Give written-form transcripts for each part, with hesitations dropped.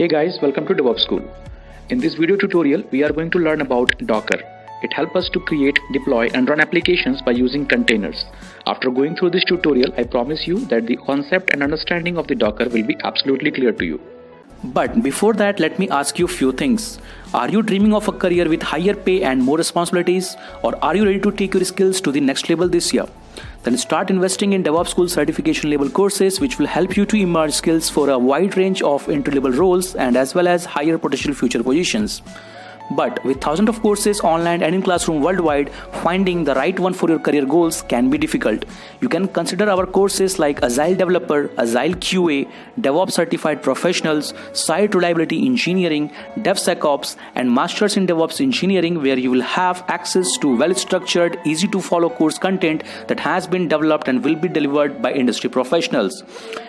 Hey guys, welcome to devops school. In this video tutorial, we are going to learn about Docker. It helps us to create, deploy and run applications by using containers. After going through this tutorial, I promise you that the concept and understanding of the Docker will be absolutely clear to you. But before that, let me ask you a few things. Are you dreaming of a career with higher pay and more responsibilities? Or are you ready to take your skills to the next level this year? Then start investing in DevOps School certification level courses which will help you to emerge skills for a wide range of entry level roles and as well as higher potential future positions. But with thousands of courses online and in classroom worldwide, finding the right one for your career goals can be difficult. You can consider our courses like Agile Developer, Agile QA, DevOps Certified Professionals, Site Reliability Engineering, DevSecOps, and Masters in DevOps Engineering, where you will have access to well-structured, easy-to-follow course content that has been developed and will be delivered by industry professionals.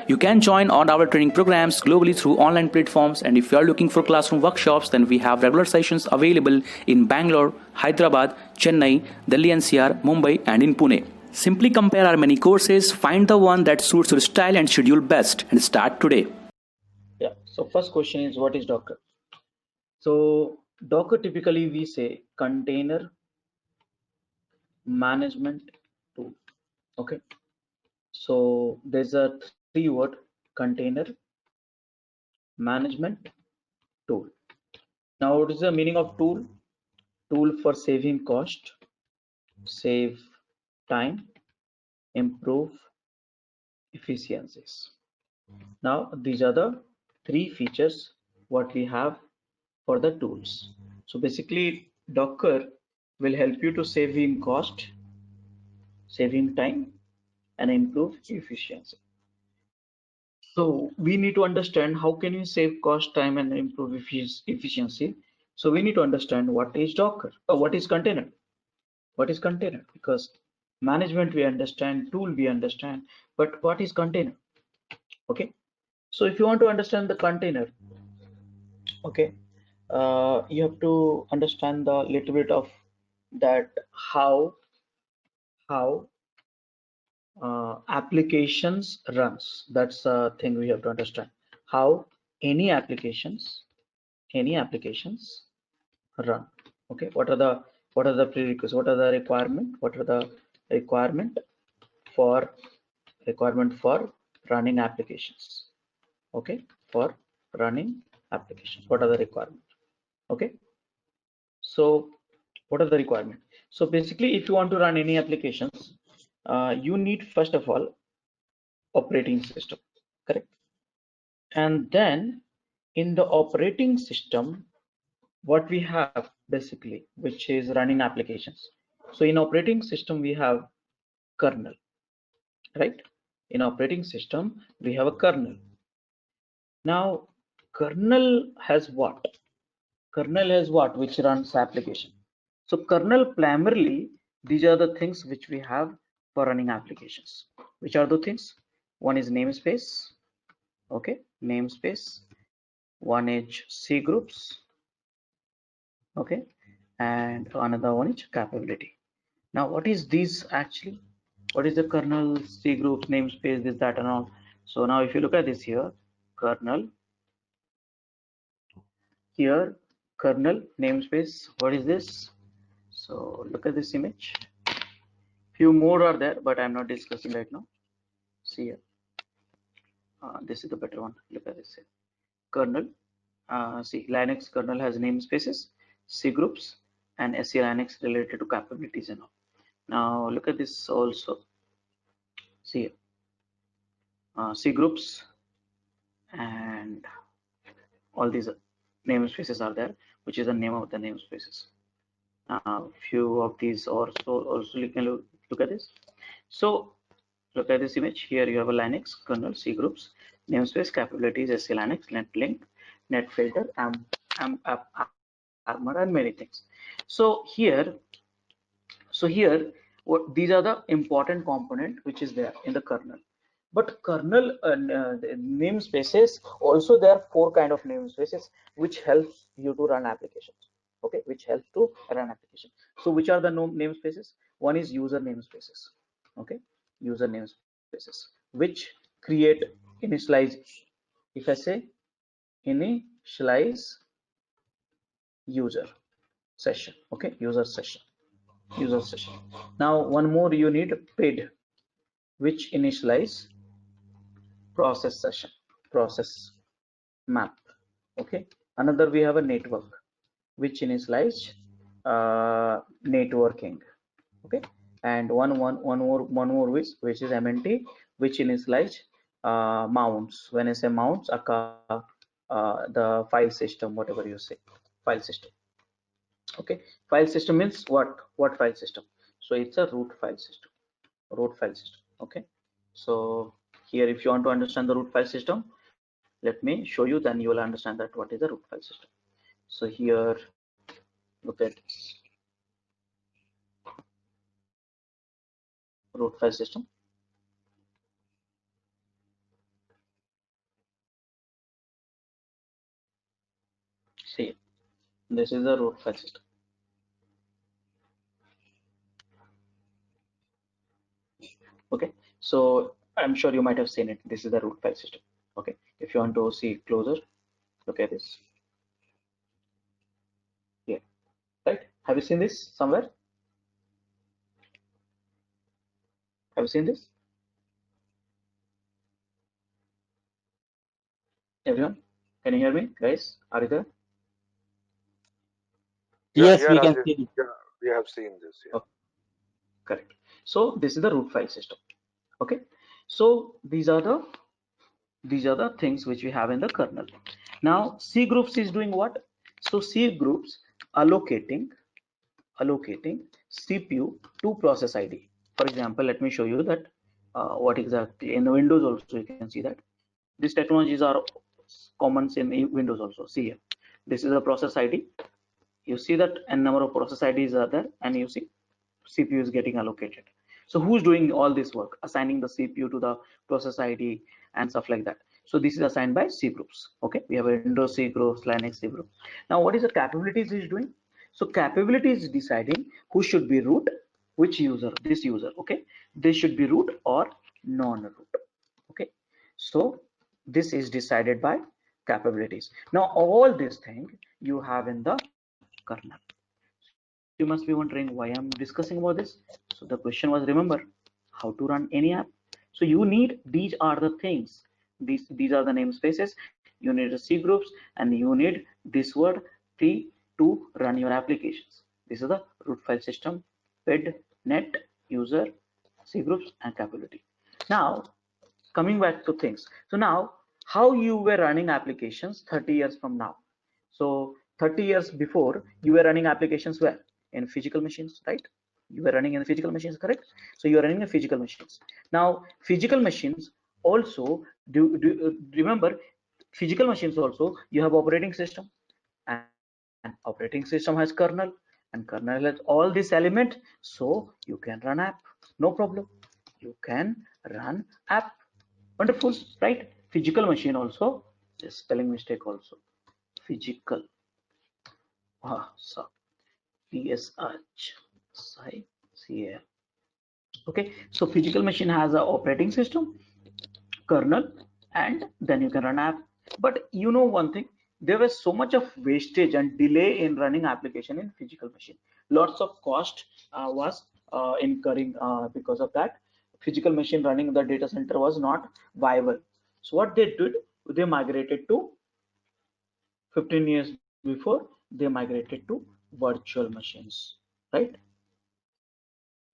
You can join on our training programs globally through online platforms, and if you are looking for classroom workshops, then we have regular sessions available in Bangalore, Hyderabad, Chennai, Delhi NCR, Mumbai and in Pune. Simply compare our many courses, find the one that suits your style and schedule best and start today. Yeah, so first question is, what is Docker? So Docker, typically we say container management tool. Okay, so there's a three word container management tool. Now what is the meaning of tool? Tool for saving cost, save time, improve efficiencies. Now these are the three features what we have for the tools. So basically Docker will help you to saving cost, saving time and improve efficiency. So we need to understand how can you save cost, time and improve efficiency. So we need to understand what is Docker or what is container. What is container? Because management we understand, tool we understand, but what is container? Okay, so if you want to understand the container, okay, you have to understand the little bit of that how applications runs. That's the thing we have to understand, how any applications run. Okay, what are the prerequisites, what are the requirement for running applications. Okay, for running applications, what are the requirements? Okay, so what are the requirement? So basically if you want to run any applications, you need first of all operating system, correct? And then in the operating system what we have basically, which is running applications. So in operating system we have kernel, right? In operating system we have a kernel. Now kernel has what? Kernel has what? Which runs application. So kernel primarily, these are the things which we have for running applications. Which are the things? One is namespace, okay, namespace. One is C groups, okay, and another one is capability. Now what is this actually? What is the kernel, C groups, namespace, this, that and all? So now if you look at this here, kernel, here kernel namespace, what is this? So look at this image. Few more are there, but I'm not discussing right now. See here, this is the better one. Look at this here. Kernel, see Linux kernel has namespaces, C groups and SC Linux related to capabilities and all. Now look at this also. See here, C groups and all these namespaces are there, which is the name of the namespaces. Few of these also you can look at this. So look at this image. Here you have a Linux kernel, C groups, namespace, capabilities, SC Linux, netlink, netfilter, armor and many things. So here what these are the important component which is there in the kernel. But kernel namespaces also, there are four kind of namespaces which helps you to run applications. Okay, which helps to run application. So which are the namespaces? One is user namespaces. Okay, user namespaces which create initialize. If I say initialize user session. Okay, user session. Now one more you need paid, which initialize process session, process map. Okay, another we have a network, which initialize networking. Okay, and one more which is MNT, which initialize mounts. When I say mounts, the file system, whatever you say, file system. Okay, file system means what file system? So it's a root file system. Okay, so here if you want to understand the root file system, let me show you, then you will understand that what is the root file system. So here, look at root file system. See, this is the root file system. Okay, so I'm sure you might have seen it. This is the root file system. Okay, if you want to see closer, look at this. Yeah, right. Have you seen this somewhere? Have you seen this? Everyone, can you hear me, guys? Are you there? Yes, Yeah, we can Rajesh. see. Yeah, we have seen this. Yeah. Okay, correct. So this is the root file system. Okay, so these are the things which we have in the kernel. Now C groups is doing what? So C groups allocating CPU to process ID. For example, let me show you that what exactly in the Windows also you can see that these technologies are common in Windows also. See here, this is a process ID. You see that n number of process IDs are there, and you see CPU is getting allocated. So who's doing all this work, assigning the CPU to the process ID and stuff like that? So this is assigned by C groups. Okay, we have Windows C groups, Linux C groups. Now what is the capabilities is doing? So capability is deciding who should be root, which user, this user. Okay, this should be root or non-root. Okay, so this is decided by capabilities. Now all this thing you have in the kernel. You must be wondering why I'm discussing about this. So the question was, remember how to run any app. So you need, these are the things, these are the namespaces. You need the C groups, and you need this word T to run your applications. This is the root file system, PID, net, user, C groups, and capability. Now coming back to things. So now how you were running applications 30 years from now. So 30 years before, you were running applications where? In physical machines, right? You were running in physical machines, correct? So you are running in physical machines. Now physical machines also remember, physical machines also you have operating system, and operating system has kernel, and kernel has all these elements, so you can run app, no problem. You can run app. Wonderful, right? Physical machine also, this spelling mistake also, physical. So PSH CA. Okay, so physical machine has a operating system, kernel, and then you can run app. But you know one thing, there was so much of wastage and delay in running application in physical machine. Lots of cost was incurring because of that. Physical machine running in the data center was not viable. So what they did, they migrated to 15 years before, they migrated to virtual machines, right?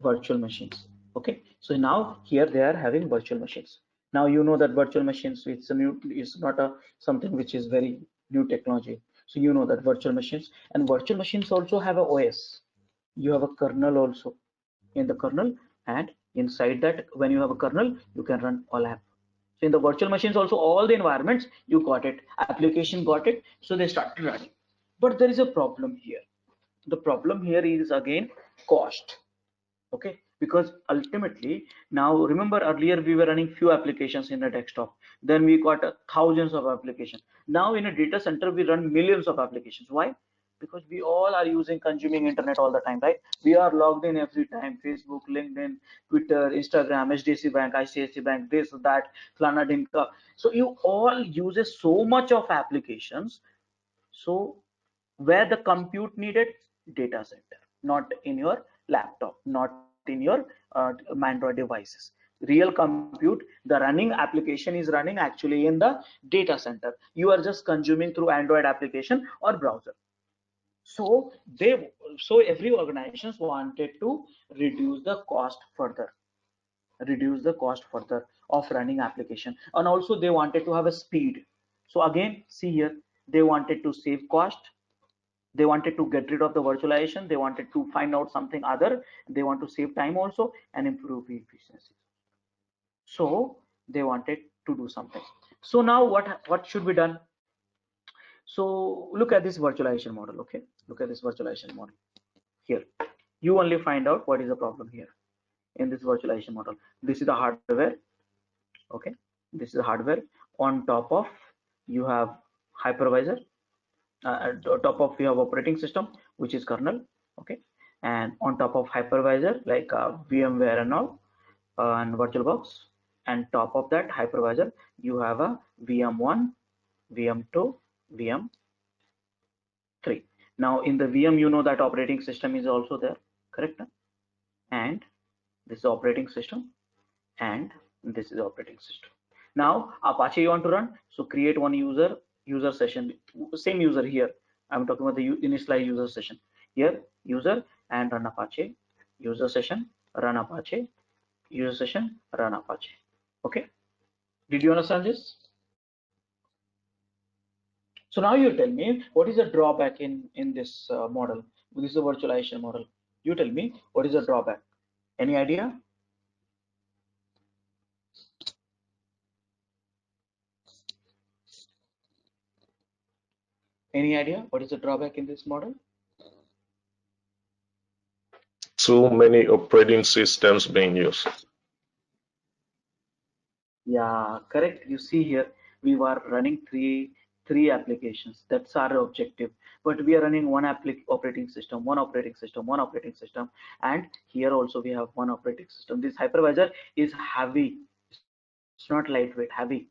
Virtual machines. Okay, so now here they are having virtual machines. Now you know that virtual machines, it's not a something which is very new technology. So you know that virtual machines, and virtual machines also have a OS. You have a kernel also in the kernel, and inside that, when you have a kernel, you can run all app. So in the virtual machines also, all the environments you got it, application got it, so they started running. But there is a problem here. The problem here is again cost. Okay, because ultimately, now remember earlier we were running few applications in a desktop, then we got thousands of applications. Now in a data center we run millions of applications. Why? Because we all are using, consuming internet all the time, right? We are logged in every time, Facebook, LinkedIn, Twitter, Instagram, HDFC Bank, ICICI Bank, this, that, Flana Dinka. So you all uses so much of applications, So where the compute needed, data center, not in your laptop, not in your Android devices. Real compute, the running application is running actually in the data center. You are just consuming through Android application or browser. So every organizations wanted to reduce the cost further, of running application, and also they wanted to have a speed. So again, see here, they wanted to save cost, they wanted to get rid of the virtualization, they wanted to find out something other, they want to save time also and improve efficiency. So they wanted to do something. So now what should be done? So look at this virtualization model. Okay, look at this virtualization model here. You only find out what is the problem here in this virtualization model. This is the hardware. Okay, this is the hardware. On top of you have hypervisor, top of you have operating system, which is kernel. Okay, and on top of hypervisor like VMware and all, and VirtualBox, and top of that hypervisor you have a VM1, VM2, VM3. Now in the VM, you know that operating system is also there, correct? And this is operating system, and this is operating system. Now Apache you want to run, so create one user session, same user here. I'm talking about the initialize user session here, user, and run Apache user session, run Apache user session, run Apache. Okay, did you understand this? So now you tell me what is the drawback in this model. This is a virtualization model. You tell me what is the drawback. Any idea? Any idea what is the drawback in this model? Too many operating systems being used. Yeah, correct. You see here we were running three applications. That's our objective. But we are running one operating system, and here also we have one operating system. This hypervisor is heavy. It's not lightweight, heavy.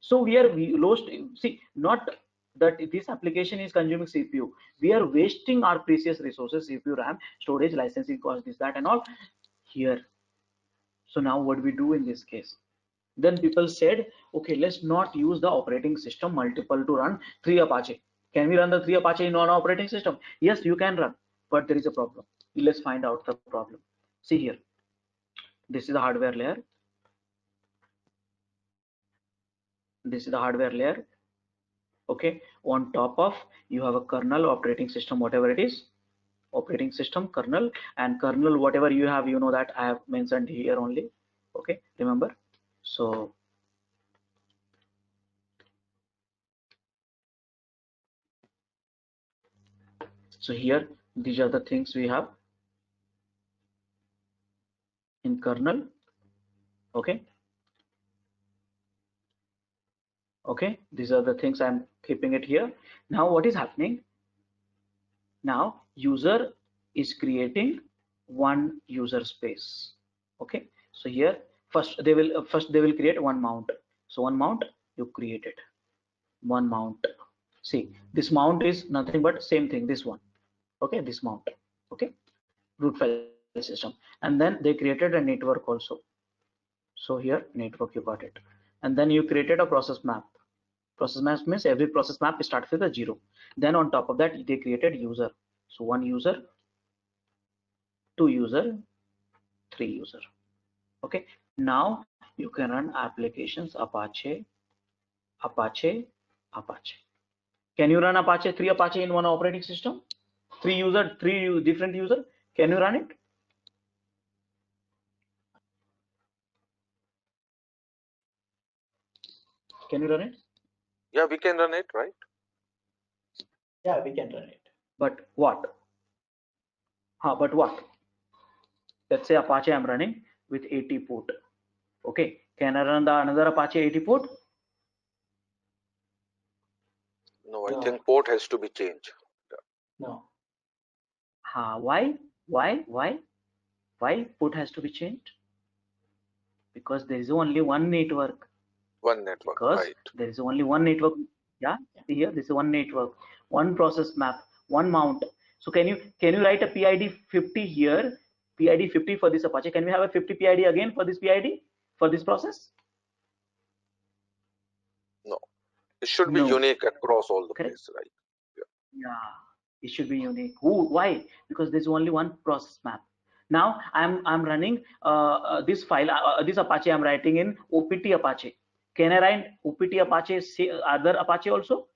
So we lost. See, not that this application is consuming CPU. We are wasting our precious resources, CPU, RAM, storage, licensing cost, this, that, and all here. So now what we do in this case? Then people said, okay, let's not use the operating system multiple to run 3 Apache. Can we run the 3 Apache in one operating system? Yes, you can run, but there is a problem. Let's find out the problem. See here, this is the hardware layer. This is the hardware layer. Okay, on top of you have a kernel, operating system, whatever it is, operating system, kernel, and kernel, whatever you have, you know that I have mentioned here only. Okay, remember. So here these are the things we have in kernel. Okay, these are the things I'm keeping it here. Now what is happening? Now user is creating one user space. Okay, so here first they will create one mount. So one mount you created, one mount. See, this mount is nothing but same thing, this one. Okay, this mount. Okay, root file system, and then they created a network also. So here network, you got it. And then you created a process map. Process map means every process map starts with a 0. Then on top of that they created user. So one user, two user, three user. Okay, now you can run applications Apache. Can you run Apache, 3 Apache in one operating system? 3 user, 3 different user. Can you run it? Can you run it? Yeah, we can run it, right? Yeah, we can run it. But what? But what? Let's say Apache I'm running with 80 port. Okay, can I run another Apache 80 port? No, I think port has to be changed. No. Why port has to be changed? Because there is only one network. One network, Because right? there is only one network. Yeah, see here, this is one network, one process map, one mount. So can you write a PID 50 here, PID 50 for this Apache? Can we have a 50 PID again for this PID for this process? No, it should be No. unique across all the Correct. places, right? Yeah, it should be unique. Why? Because there's only one process map. Now I'm running this file, this Apache I'm writing in OPT Apache. Can I write OPT Apache other Apache also?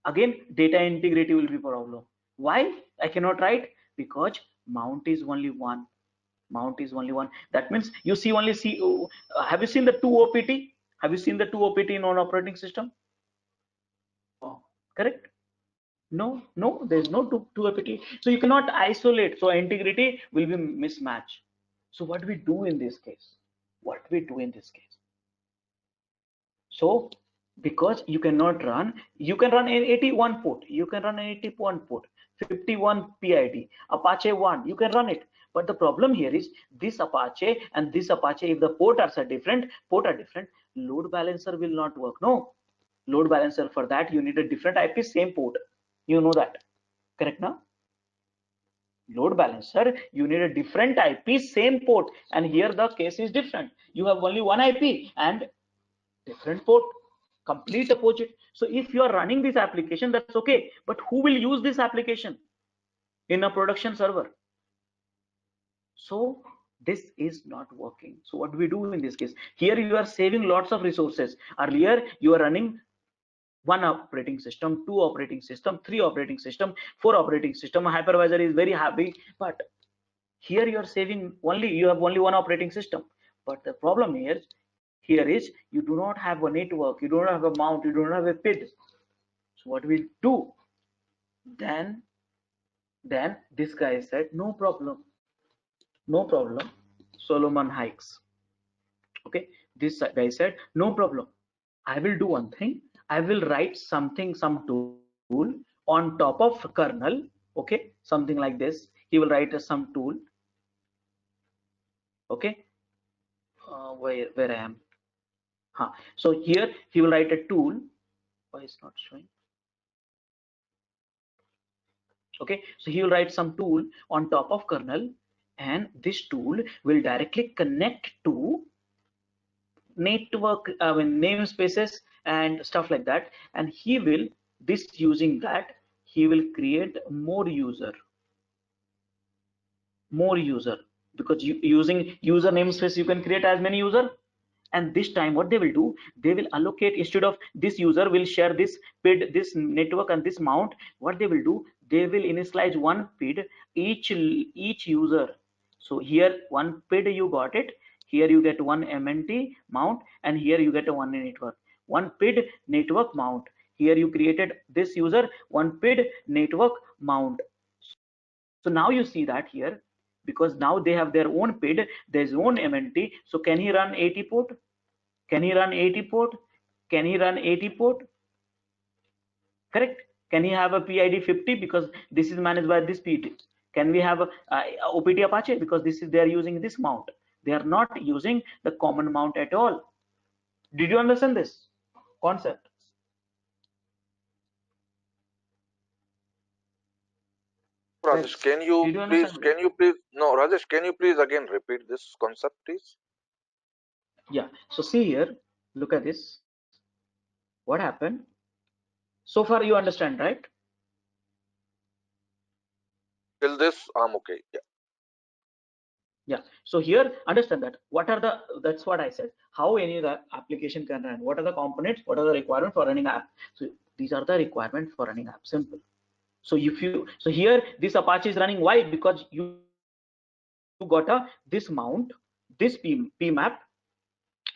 Again, data integrity will be problem. Why I cannot write? Because mount is only one. Mount is only one. That means you see only have you seen the two OPT? Have you seen the two OPT in on operating system? Oh, correct. No, there's no two APT. So you cannot isolate. So integrity will be mismatch. So what we do in this case? What we do in this case? So because you cannot run, you can run an 81 port, you can run an 81 port, 51 PID, Apache 1, you can run it. But the problem here is this Apache and this Apache, if the ports are different, load balancer will not work. No, load balancer, for that you need a different IP, same port. You know that, correct now? Load balancer, you need a different IP, same port, and here the case is different. You have only one IP and different port, complete opposite. So if you are running this application, that's okay, but who will use this application in a production server? So this is not working. So what do we do in this case? Here you are saving lots of resources. Earlier you are running one operating system, two operating system, three operating system, four operating system. A hypervisor is very happy, but here you are saving only, you have only one operating system. But the problem here is you do not have a network, you don't have a mount, you don't have a PID. So what we do? Then this guy said, no problem, no problem. Solomon hikes. Okay, this guy said, no problem. I will do one thing. I will write something, some tool on top of kernel. Okay, something like this. He will write some tool. Okay, where I am. So here he will write a tool. Why is not showing? Okay, so he will write some tool on top of kernel, and this tool will directly connect to network, namespaces and stuff like that, and he will, this using that, he will create more user, because using user namespace you can create as many user. And this time what they will do, they will allocate, instead of this user will share this PID, this network and this mount, what they will do, they will initialize one PID each user. So here one PID you got it, here you get one MNT mount, and here you get a one network, one PID network mount. Here you created this user, one PID network mount. So now you see that here, because now they have their own PID, their own MNT. So can he run 80 port? Can he run 80 port? Can he run 80 port? Correct. Can he have a PID 50 because this is managed by this PID? Can we have a OPT Apache because this is they are using this mount? They are not using the common mount at all. Did you understand this concept? Rajesh, Did you understand this? Rajesh, can you please again repeat this concept, please? Yeah. So see here, look at this. What happened? So far you understand, right? Till this, I'm okay. Yeah. Yeah. So here, understand that what are the, that's what I said, how any application can run, what are the components, what are the requirements for running app. So these are the requirements for running app, simple. So if you, so here this Apache is running, why? Because you got a this mount, this pmap,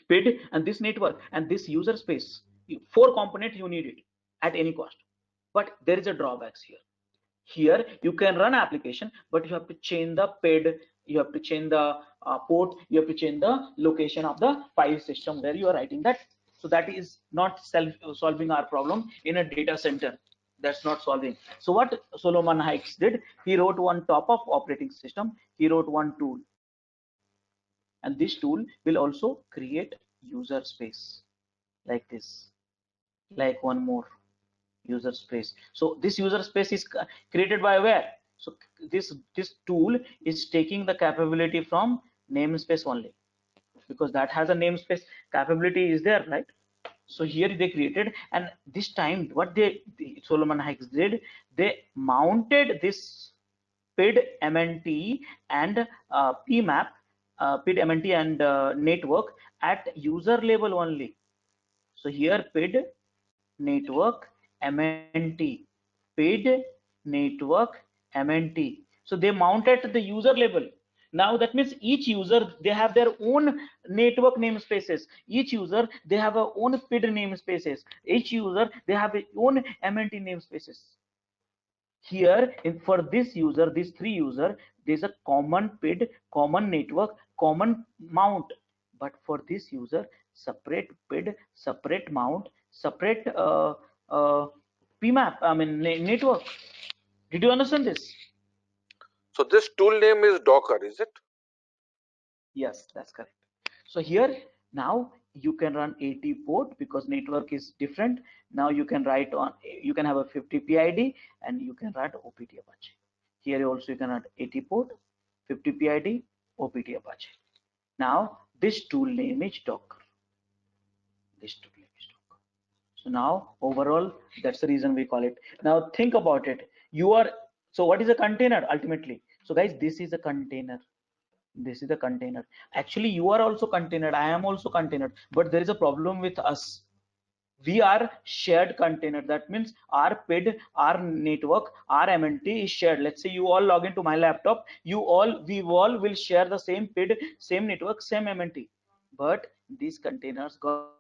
PID, and this network and this user space. Four components you need it at any cost. But there is a drawbacks here. Here you can run application, but you have to change the PID, you have to change the port, you have to change the location of the file system where you are writing that. So that is not solving our problem in a data center. That's not solving. So what Solomon Hykes did, he wrote one top of operating system, he wrote one tool, and this tool will also create user space like this, like one more. user space. So this user space is created by where? So this tool is taking the capability from namespace only, because that has a namespace capability is there, right? So here they created, and this time what the Solomon Hicks did, they mounted this PID MNT and PMAP, PID MNT and network at user level only. So here PID network MNT, PID network MNT. So they mounted at the user level. Now that means each user, they have their own network namespaces. Each user, they have their own PID namespaces. Each user, they have their own MNT namespaces. Here, for this user, these three user, there's a common PID, common network, common mount. But for this user, separate PID, separate mount, separate PMAP, I mean network. Did you understand this? So this tool name is Docker, is it? Yes, that's correct. So here now you can run 80 port because network is different. Now you can write on, you can have a 50 PID and you can write OPT Apache. Here also you can add 80 port, 50 PID, OPT Apache. Now this tool name is Docker. This tool name is Docker. So now overall, that's the reason we call it. Now think about it. You are, so what is a container ultimately? So guys, this is a container. This is the container. Actually you are also container, I am also container, but there is a problem with us. We are shared container. That means our PID, our network, our MNT is shared. Let's say you all log into my laptop, we all will share the same PID, same network, same MNT. But these containers got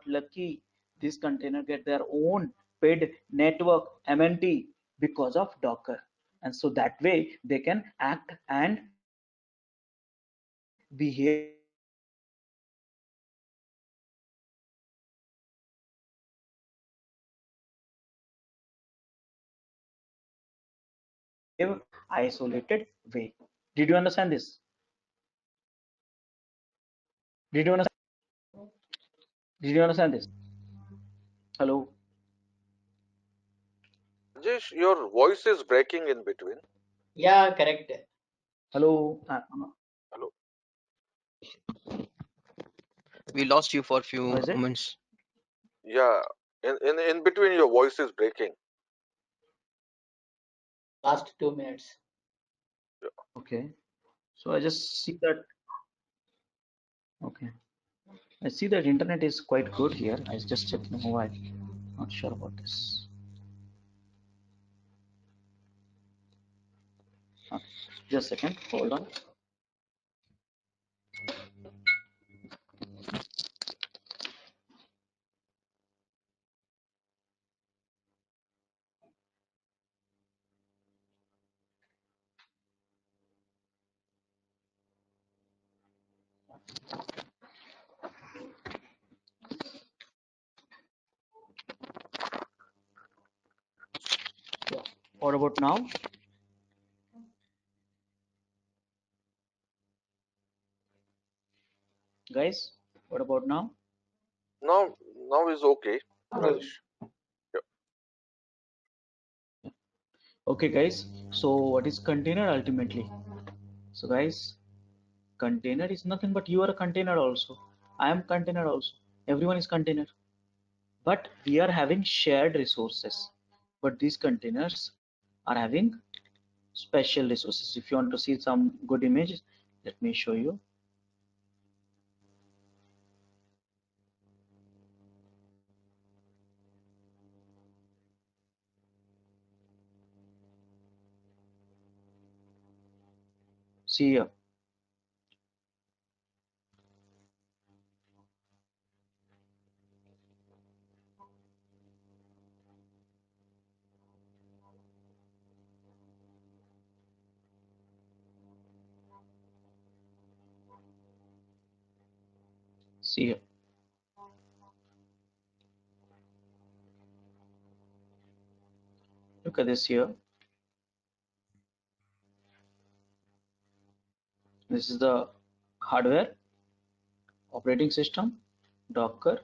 lucky. This container get their own PID, network, MNT because of Docker. And so that way they can act and behave isolated way. Did you understand this? Did you understand? Did you understand this? Hello. Rajesh, your voice is breaking in between. Yeah, correct. Hello. Hello. We lost you for a few Is it? moments. Yeah, in between your voice is breaking. Last 2 minutes. Okay. So I just see that. Okay. I see that internet is quite good here. I just checked the mobile. Not sure about this. Okay. Just a second. Hold on. Yeah. What about now? Guys, what about now? Now is okay, Rajesh. Yeah. Okay, guys. So what is container ultimately? So guys, container is nothing but you are a container also. I am container also. Everyone is container. But we are having shared resources. But these containers are having special resources. If you want to see some good images, let me show you. See here. See here. Look at this here. This is the hardware, operating system, Docker,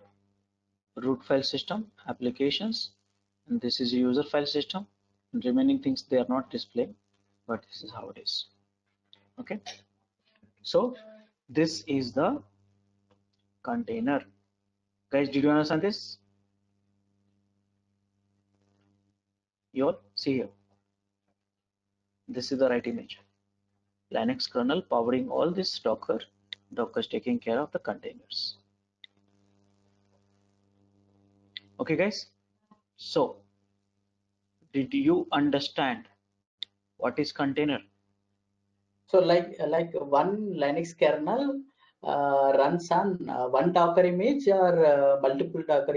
root file system, applications, and this is a user file system, and remaining things they are not displaying, but this is how it is. Okay, so this is the container. Guys, did you understand this? You all see here, this is the right image. Linux kernel powering all this Docker. Docker is taking care of the containers. Okay guys, so did you understand what is container? So like one Linux kernel runs on one Docker image or multiple Docker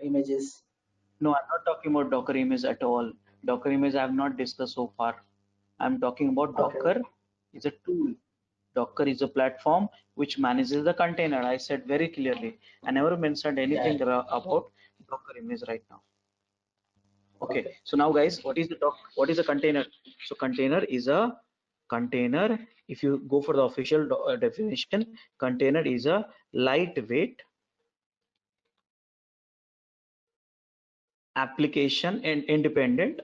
images? No, I'm not talking about Docker image at all. Docker image I have not discussed so far. I'm talking about Docker is a tool. Docker is a platform which manages the container. I said very clearly. I never mentioned anything about Docker image right now. Okay. So now guys, what is a container? So container is a container. If you go for the official definition, container is a lightweight application and independent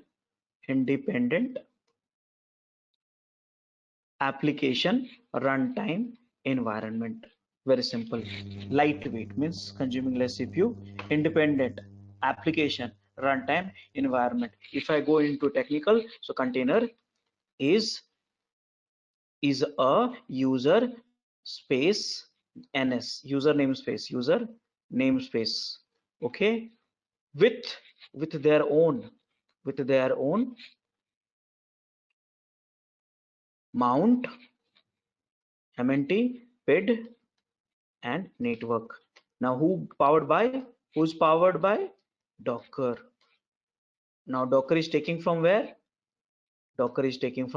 application runtime environment. Very simple. Lightweight means consuming less CPU. Independent application runtime environment. If I go into technical, so container is a user space ns, user namespace, okay, with their own mount, mnt, pid, and network. Now who's powered by Docker. Now Docker is taking from where? Docker is taking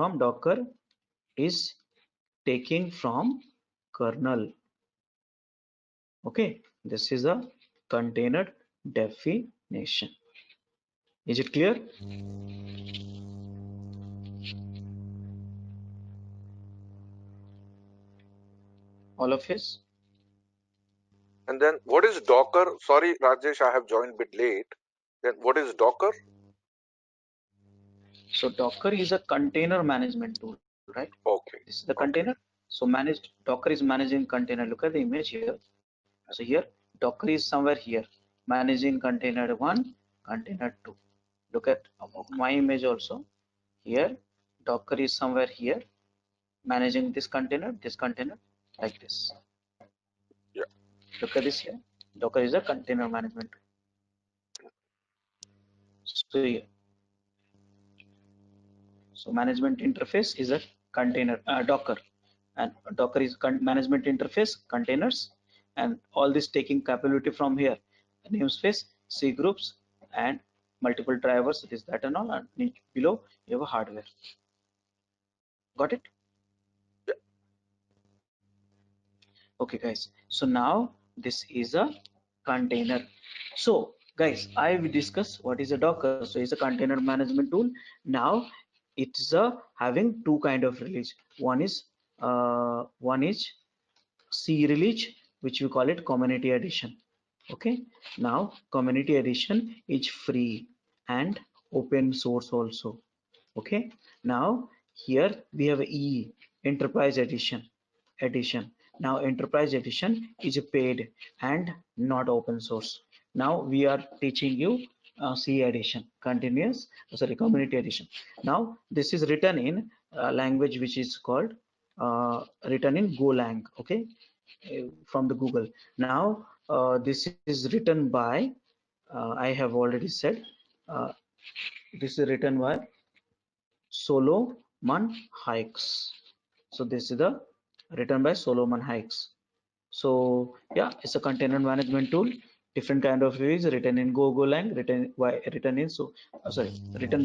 from kernel. Okay, this is a container definition. Is it clear? All of us? And then what is Docker? Sorry, Rajesh, I have joined a bit late. Then what is Docker? So Docker is a container management tool, right? Okay. This is the container. So Docker is managing container. Look at the image here. So here Docker is somewhere here, managing container 1, container 2. Look at my image also. Here Docker is somewhere here, managing this container, like this. Yeah. Look at this here. Docker is a container management tool. So here, so management interface is a container Docker, and Docker is management interface containers, and all this taking capability from here, namespace, C groups, and multiple drivers, this, that, and all. And below you have a hardware. Got it? Yeah. Okay guys, so now this is a container. So guys, I will discuss what is a Docker. So it's a container management tool. Now it's having two kind of release. One is C release, which we call it community edition. Okay, now community edition is free and open source also. Okay, now here we have E, enterprise edition. Now enterprise edition is paid and not open source. Now we are teaching you C edition, community edition. Now this is written in language which is called written in Golang. Okay, from the Google. Now this is written by I have already said this is written by Solomon Hikes. So this is the written by Solomon Hikes. So yeah, it's a container management tool. Different kind of release written in Golang, written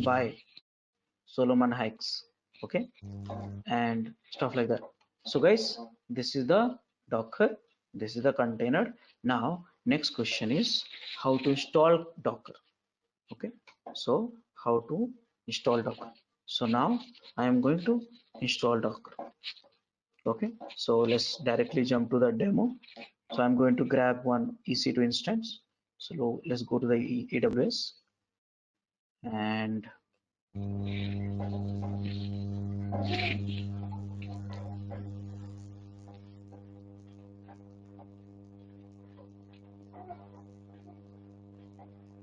by Solomon Hikes. Okay, and stuff like that. So guys, this is the Docker. This is the container. Now next question is how to install Docker. Okay, so how to install Docker. So now I am going to install Docker. Okay, so let's directly jump to the demo. So I'm going to grab one EC2 instance. So let's go to the AWS. and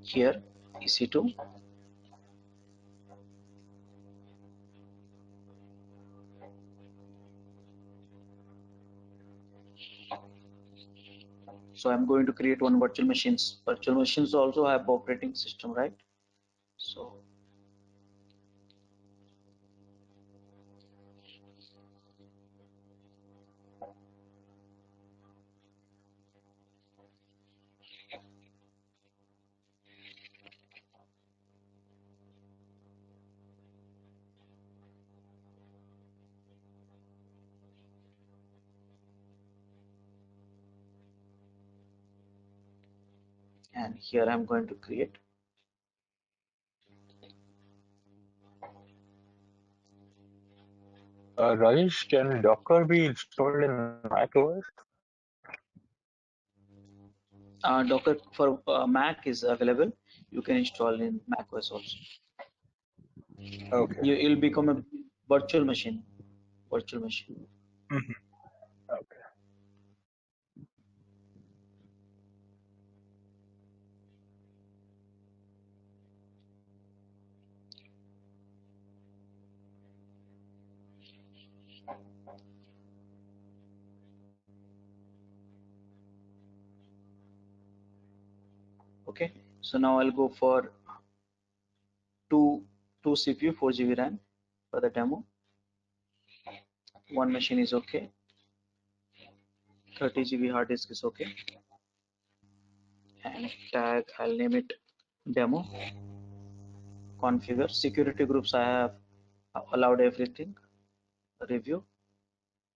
here EC2, so I'm going to create one virtual machines. Virtual machines also have operating system, right? So and here I'm going to create Rajesh, can Docker be installed in macOS? Docker for Mac is available. You can install in macOS also. Okay. You'll become a virtual machine. Virtual machine. Mhm. Okay. Okay. So now I'll go for two CPU, 4 GB RAM for the demo. One machine is okay. 30 GB hard disk is okay. And tag, I'll name it demo. Configure security groups. I have allowed everything. Review,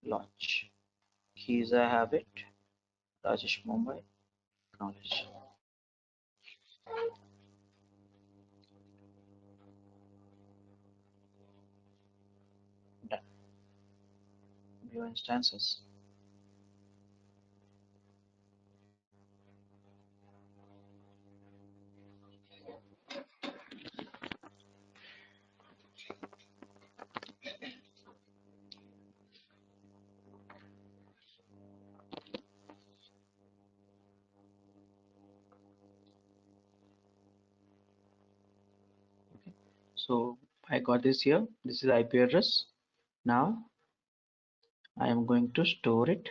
launch. Keys I have it. Rajesh Mumbai. Acknowledge. Done. View instances. So I got this here. This is IP address. Now I am going to store it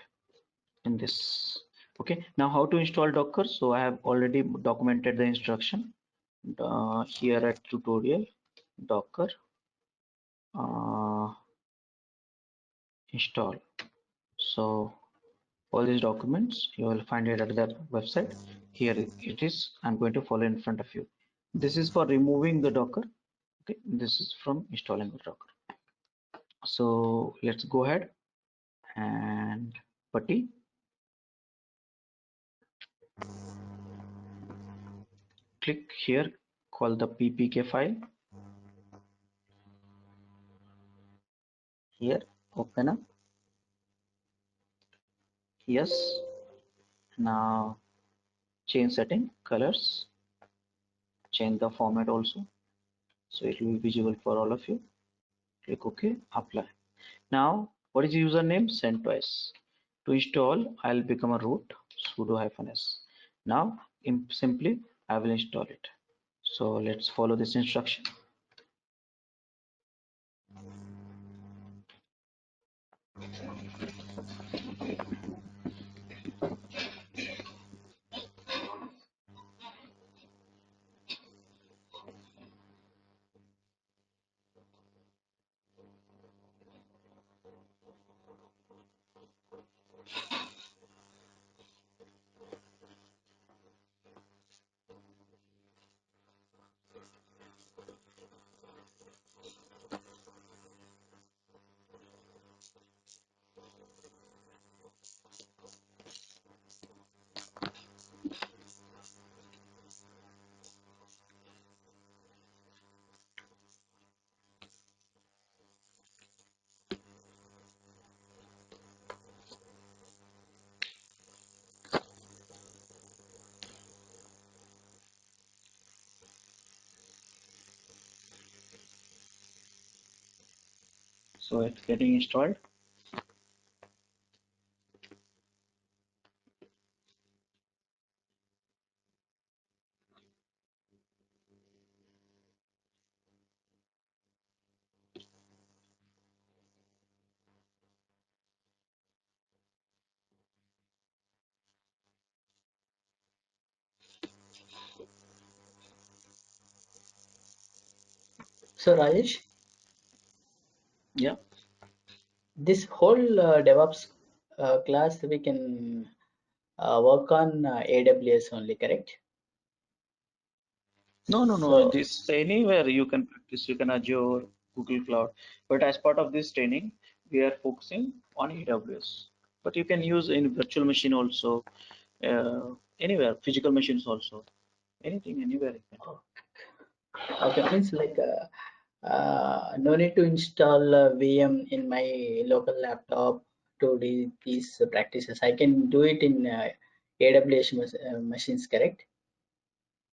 in this. Okay. Now how to install Docker? So I have already documented the instruction here at tutorial Docker install. So all these documents you will find it at the website. Here it is. I'm going to follow in front of you. This is for removing the Docker. Okay. This is from installing the Docker. So let's go ahead and putty. Click here, call the ppk file. Here, open up. Yes. Now change setting, colors, change the format also. So it will be visible for all of you. Click OK, apply. Now, what is the username? CentOS. To install, I'll become a root sudo -s. Now, simply I will install it. So let's follow this instruction. So it's getting installed. So Rajesh, Yeah. this whole DevOps class we can work on AWS only, correct? No. So This anywhere you can practice. You can Azure, Google Cloud. But as part of this training, we are focusing on AWS. But you can use in virtual machine also, anywhere, physical machines also, anything, anywhere. You can. okay, means like no need to install VM in my local laptop to do these practices. I can do it in AWS machines, correct?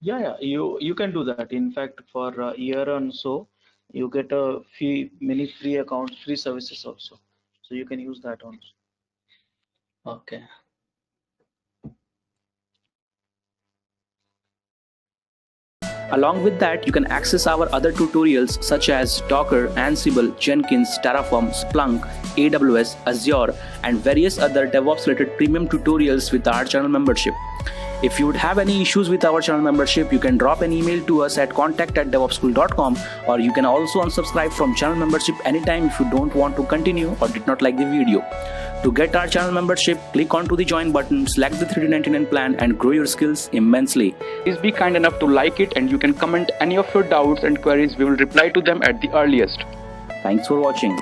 Yeah. You can do that. In fact, for a year and so, you get a many free accounts, free services also. So you can use that also. Okay. Along with that, you can access our other tutorials such as Docker, Ansible, Jenkins, Terraform, Splunk, AWS, Azure, and various other DevOps related premium tutorials with our channel membership. If you would have any issues with our channel membership, you can drop an email to us at contact@devops.com, or you can also unsubscribe from channel membership anytime if you don't want to continue or did not like the video. To get our channel membership, click onto the join button, select the $399 plan and grow your skills immensely. Please be kind enough to like it, and you can comment any of your doubts and queries. We will reply to them at the earliest. Thanks for watching.